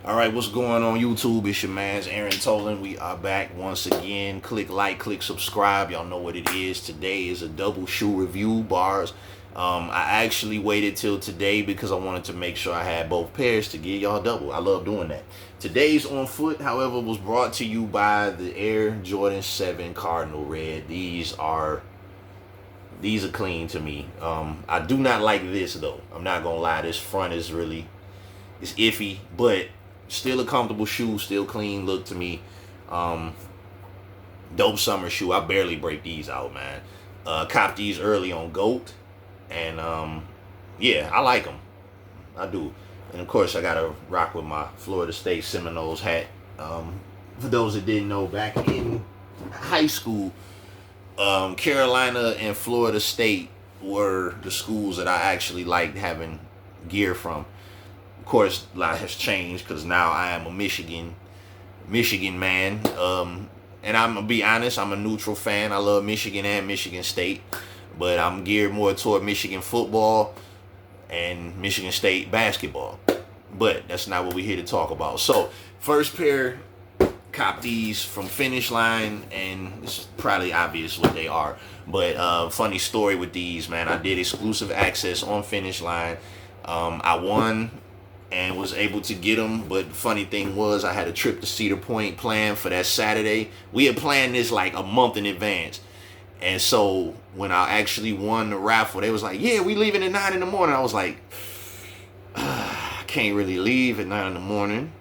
All right, what's going on YouTube? It's your man's Aaron Tolan. We are back once again. Click like, click subscribe. Y'all know what it is. Today is a double shoe review, bars. I actually waited till today because I wanted to make sure I had both pairs to get y'all double. I love doing that. Today's on foot, however, was brought to you by the Air Jordan 7 Cardinal Red. These are clean to me. I do not like this though. I'm not gonna lie. This front is really, it's iffy, but still a comfortable shoe, still clean look to me. Dope summer shoe. I barely break these out, man. Copped these early on GOAT, and yeah, I like them. I do. And of course, I gotta rock with my Florida State Seminoles hat. For those that didn't know, back in high school, Carolina and Florida State were the schools that I actually liked having gear from. Of course, a lot has changed because now I am a Michigan man. And I'm gonna be honest, I'm a neutral fan. I love Michigan and Michigan State, but I'm geared more toward Michigan football and Michigan State basketball. But that's not what we're here to talk about. So, first pair, cop these from Finish Line, and it's probably obvious what they are. But funny story with these, man. I did exclusive access on Finish Line. I won and was able to get them, but funny thing was I had a trip to Cedar Point planned for that Saturday. We had planned this like a month in advance, and so when I actually won the raffle, they was like, yeah, we leaving at 9 in the morning. I was like, I can't really leave at 9 in the morning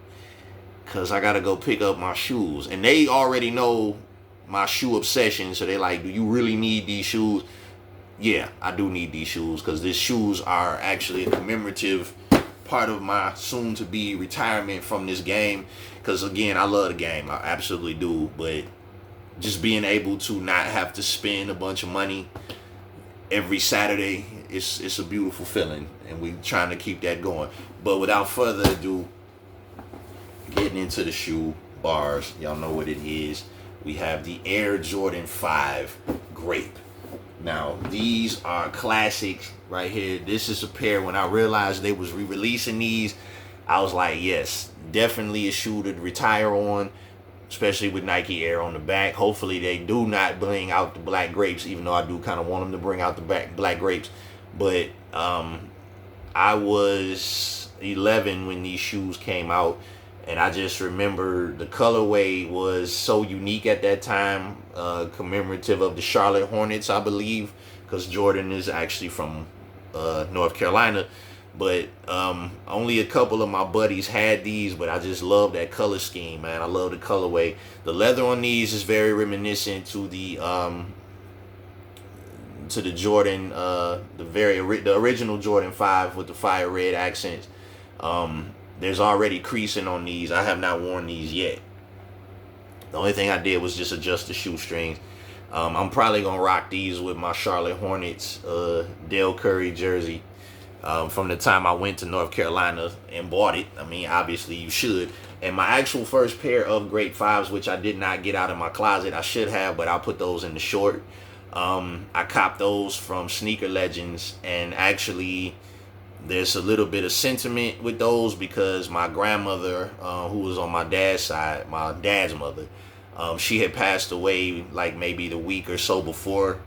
because I gotta go pick up my shoes, and they already know my shoe obsession, so they like, do you really need these shoes? Yeah, I do need these shoes because these shoes are actually a commemorative part of my soon-to-be retirement from this game. Because again, I love the game, I absolutely do, but just being able to not have to spend a bunch of money every Saturday, it's a beautiful feeling, and we trying to keep that going. But without further ado, getting into the shoe, bars, y'all know what it is. We have the Air Jordan 5 Grape. Now, these are classics right here. This is a pair, when I realized they was re-releasing these, I was like, yes, definitely a shoe to retire on, especially with Nike Air on the back. Hopefully they do not bring out the black grapes, even though I do kind of want them to bring out the black grapes. But I was 11 when these shoes came out, and I just remember the colorway was so unique at that time, commemorative of the Charlotte Hornets, I believe, because Jordan is actually from North Carolina. But only a couple of my buddies had these, but I just love that color scheme, man. I love the colorway. The leather on these is very reminiscent to the Jordan, the original Jordan 5 with the fire red accents. There's already creasing on these. I have not worn these yet. The only thing I did was just adjust the shoestrings. I'm probably going to rock these with my Charlotte Hornets Dale Curry jersey from the time I went to North Carolina and bought it. I mean, obviously you should. And my actual first pair of Grape 5s, which I did not get out of my closet. I should have, but I'll put those in the short. I copped those from Sneaker Legends, and actually there's a little bit of sentiment with those because my grandmother, who was on my dad's side, my dad's mother, she had passed away like maybe the week or so before.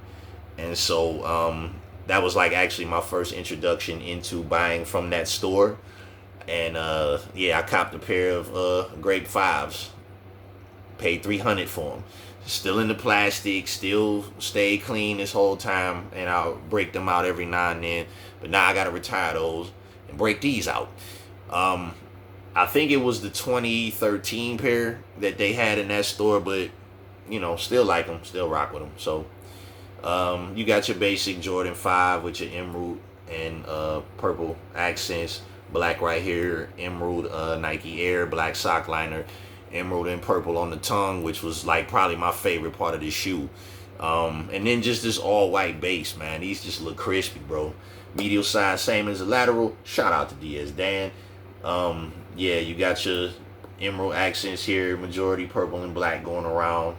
And so that was like actually my first introduction into buying from that store. And yeah, I copped a pair of Grape 5s. Paid $300 for them. Still in the plastic, still stay clean this whole time, and I'll break them out every now and then. But now I gotta retire those and break these out. I think it was the 2013 pair that they had in that store, but you know, still like them, still rock with them. So you got your basic Jordan 5 with your emerald and purple accents, black right here, emerald Nike Air, black sock liner, emerald and purple on the tongue, which was like probably my favorite part of the shoe. And then just this all white base, man. These just look crispy, bro. Medial size, same as the lateral. Shout out to DS Dan. Yeah, you got your emerald accents here, majority purple and black going around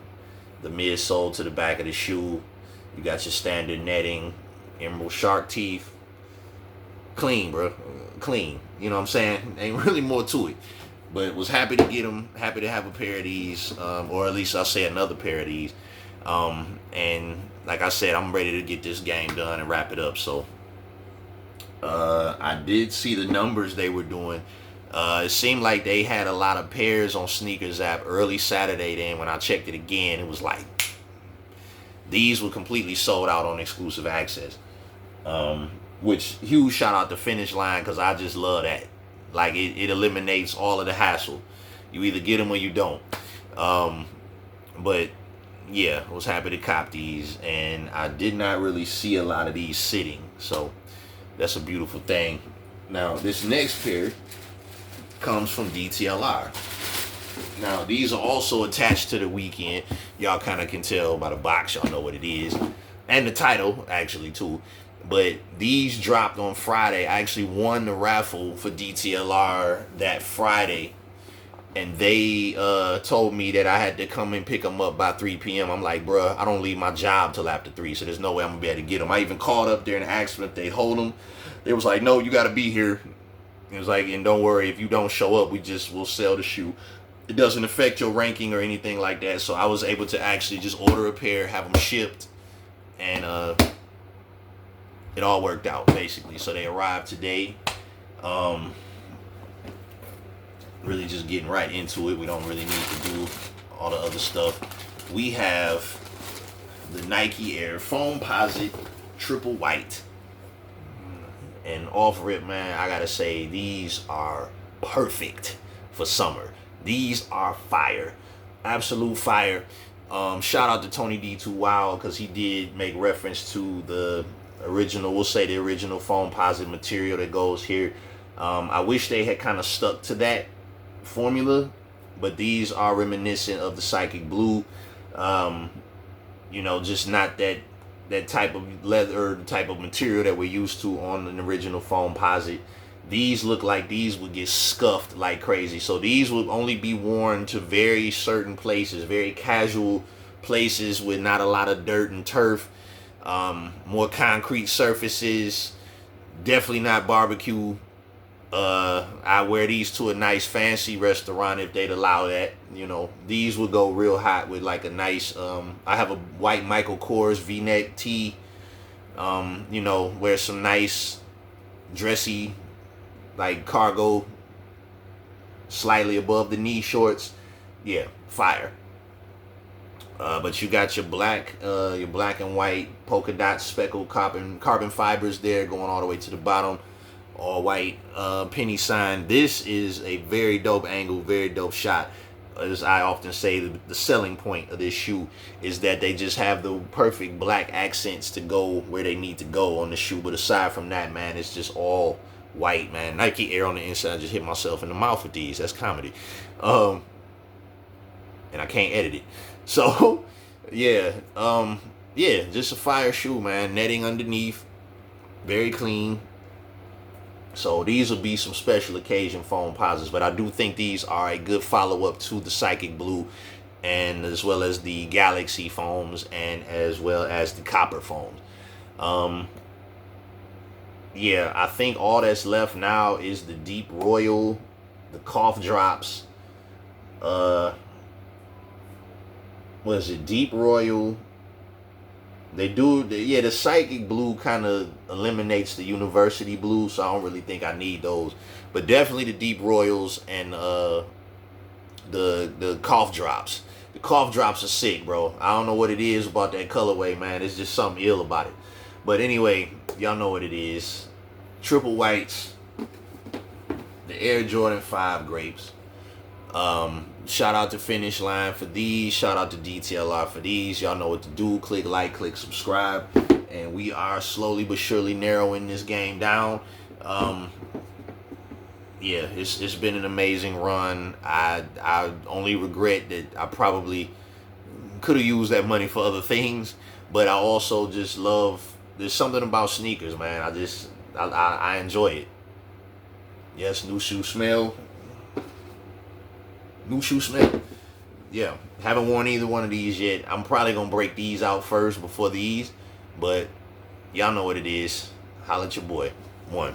the midsole to the back of the shoe. You got your standard netting, emerald shark teeth. Clean, bro. Clean. You know what I'm saying? Ain't really more to it. But was happy to get them. Happy to have a pair of these, or at least I'll say another pair of these. And like I said, I'm ready to get this game done and wrap it up. So I did see the numbers they were doing. It seemed like they had a lot of pairs on Sneakers app early Saturday. Then when I checked it again, it was like these were completely sold out on exclusive access. Which huge shout out to Finish Line, because I just love that. Like it eliminates all of the hassle. You either get them or you don't. But yeah, I was happy to cop these, and I did not really see a lot of these sitting, so that's a beautiful thing. Now this next pair comes from DTLR. Now these are also attached to the weekend. Y'all kind of can tell by the box, y'all know what it is, and the title actually too. But these dropped on Friday. I actually won the raffle for DTLR that Friday, and they told me that I had to come and pick them up by 3 p.m. I'm like, bruh, I don't leave my job till after 3, so there's no way I'm gonna be able to get them. I even called up there and asked them if they'd hold them. They was like, no, you gotta be here. It was like, and don't worry, if you don't show up, we'll sell the shoe. It doesn't affect your ranking or anything like that. So I was able to actually just order a pair, have them shipped, and it all worked out basically. So they arrived today. Really just getting right into it. We don't really need to do all the other stuff. We have the Nike Air Foamposite Triple White. And off rip, man, I gotta say, these are perfect for summer. These are fire. Absolute fire. Shout out to Tony D2 Wow, because he did make reference to the original, we'll say the original Foamposite material that goes here. I wish they had kind of stuck to that formula, but these are reminiscent of the Psychic Blue. You know, just not that type of leather, type of material that we're used to on an original Foamposite. These look like these would get scuffed like crazy. So these would only be worn to very certain places, very casual places with not a lot of dirt and turf, more concrete surfaces, definitely not barbecue. I wear these to a nice fancy restaurant if they'd allow that. You know, these would go real hot with like a nice, I have a white Michael Kors V-neck tee. You know, wear some nice dressy, like cargo, slightly above the knee shorts. Yeah, fire. But you got your black and white polka dot speckled carbon fibers there going all the way to the bottom. All white penny sign. This is a very dope angle, very dope shot. As I often say, the selling point of this shoe is that they just have the perfect black accents to go where they need to go on the shoe. But aside from that, man, it's just all white, man. Nike Air on the inside. I just hit myself in the mouth with these. That's comedy. And I can't edit it. So, yeah. Yeah, just a fire shoe, man. Netting underneath. Very clean. So these will be some special occasion Foamposites, but I do think these are a good follow-up to the Psychic Blue, and as well as the Galaxy foams, and as well as the Copper foams. Yeah, I think all that's left now is the Deep Royal, the Cough Drops. What is it? Deep Royal. The Psychic Blue kind of eliminates the University Blue, so I don't really think I need those. But definitely the Deep Royals and the Cough Drops. The Cough Drops are sick, bro. I don't know what it is about that colorway, man. It's just something ill about it. But anyway, y'all know what it is. Triple whites. The Air Jordan 5 grapes. Shout out to Finish Line for these. Shout out to DTLR for these. Y'all know what to do. Click like, click subscribe. And we are slowly but surely narrowing this game down. Yeah, it's been an amazing run. I only regret that I probably could have used that money for other things. But I also just love, there's something about sneakers, man. I enjoy it. Yes, new shoe smell. New shoe smell. Yeah, haven't worn either one of these yet. I'm probably gonna break these out first before these, but y'all know what it is. Holla at your boy. One.